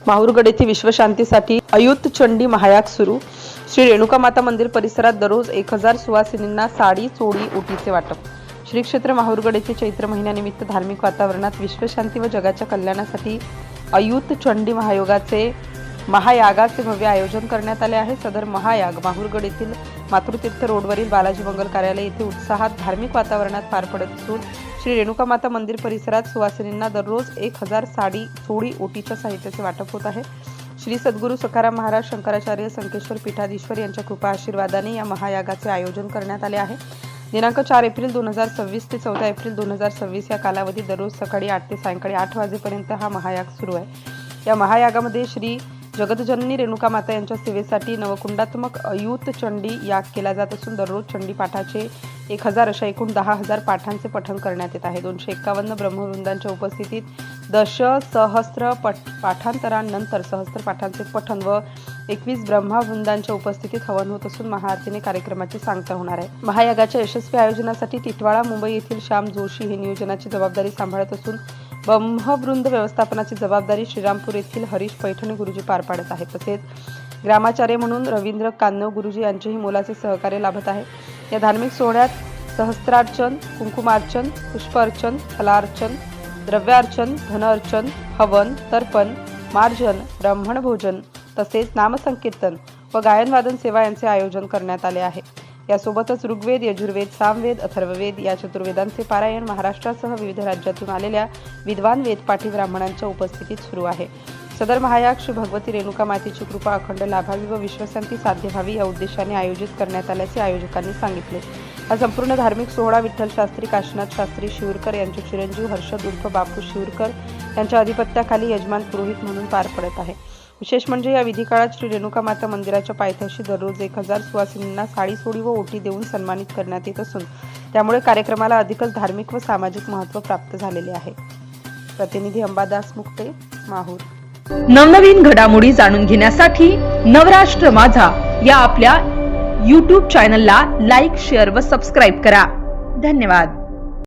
माहूरगड येथे विश्वशांतीसाठी अयुत चंडी महायाग सुरू। श्री रेणुका माता मंदिर परिसरात दररोज 1000 सुवासिनींना साडी चोळी ओटीचे वाटप। श्री क्षेत्र माहूरगड येथे चैत्र महिन्यानिमित्त धार्मिक वातावरणात विश्वशांती व जगाच्या कल्याणासाठी अयुत चंडी महायागाचे भव्य आयोजन करण्यात आले आहे। सदर महायाग माहूरगड येथील मातृतीर्थ रोडवरील बालाजी मंगल कार्यालय येथे उत्साहात धार्मिक वातावरणात पार पडत असून श्री रेणुका माता मंदिर परिसरात सुवासिनींना दररोज 1000 साडी चोळी ओटीच्या साहित्याचे वाटप होत आहे। श्री सद्गुरू सखाराम महाराज शंकराचार्य संकेश्वर पीठाधीश्वर यांच्या कृपा आशीर्वादाने या महायागाचे आयोजन करण्यात आले आहे। दिनांक 4 एप्रिल 2026 ते 14 एप्रिल 2026 या कालावधीत दररोज सकाळी 8 ते सायंकाळी 8 वाजेपर्यंत हा महायाग सुरू आहे। या महायागामध्ये श्री जगतजननी रेणुका माता यांच्या सेवेसाठी नवकुंडात्मक अयुत चंडी याग केला जात असून दररोज चंडी पाठाचे 1000 अशा एकूण 10,000 पाठांचे पठण करण्यात येत आहे। 251 ब्रह्मवृंदांच्या उपस्थितीत सहस्त्र पाठांतरानंतर सहस्त्र पाठांचे पठण व 21 ब्रह्मवृंदांच्या उपस्थितीत हवन होत असून महाआरतीने कार्यक्रमाची सांगता होणार आहे। महायागाच्या यशस्वी आयोजनासाठी टिटवाळा मुंबई येथील श्याम जोशी हे नियोजनाची जबाबदारी सांभाळत असून ब्रह्मवृंद व्यवस्थापनाची जबाबदारी श्रीरामपूर येथील हरीश पैठणे गुरुजी पार पाडत आहेत। तसेच ग्रामाचार्य म्हणून रवींद्र कान्नव गुरुजी यांचेही मोलाचे सहकार्य लाभत आहे। या धार्मिक सोहळ्यात सहस्त्रार्चन, कुंकुमार्चन, पुष्पार्चन, फलार्चन, द्रव्यार्चन, धनार्चन, हवन, तर्पण, मार्जन, ब्राह्मण भोजन तसेच नामसंकीर्तन व गायनवादन सेवा यांचे आयोजन करण्यात आले आहे। यासोबतच ऋग्वेद, यजुर्वेद, सामवेद, अथर्ववेद या चतुर्वेदांचे पारायण महाराष्ट्रासह विविध राज्यातून आलेल्या विद्वान वेदपाठी ब्राह्मणांच्या उपस्थितीत सुरू आहे। सदर महायाग श्री भगवती रेणुका मातेची कृपा अखंड लाभावी व विश्वशांती साध्य व्हावी या उद्देशाने आयोजित करण्यात आल्याचे आयोजकांनी सांगितले। हा संपूर्ण धार्मिक सोहळा विठ्ठल शास्त्री काशीनाथ शास्त्री शिवरकर यांचे चिरंजीव हर्षद उर्फ बापू शिवरकर यांच्या अधिपत्याखाली यजमान पुरोहित म्हणून पार पडत आहे। विशेष म्हणजे या विधी काळात श्री रेणुका माता मंदिराच्या पायथ्याशी दररोज 1000 सुवासिनींना साडी चोळी व ओटी देऊन सन्मानित करण्यात येत असून त्यामुळे कार्यक्रमाला अधिकच धार्मिक व सामाजिक महत्त्व प्राप्त झालेले आहे। प्रतिनिधी अंबादास मुक्ते, माहूर। नवनवीन घडामोडी जाणून घेण्यासाठी नवराष्ट्र माझा या आपल्या YouTube चॅनलला लाईक, शेअर व सबस्क्राईब करा। धन्यवाद।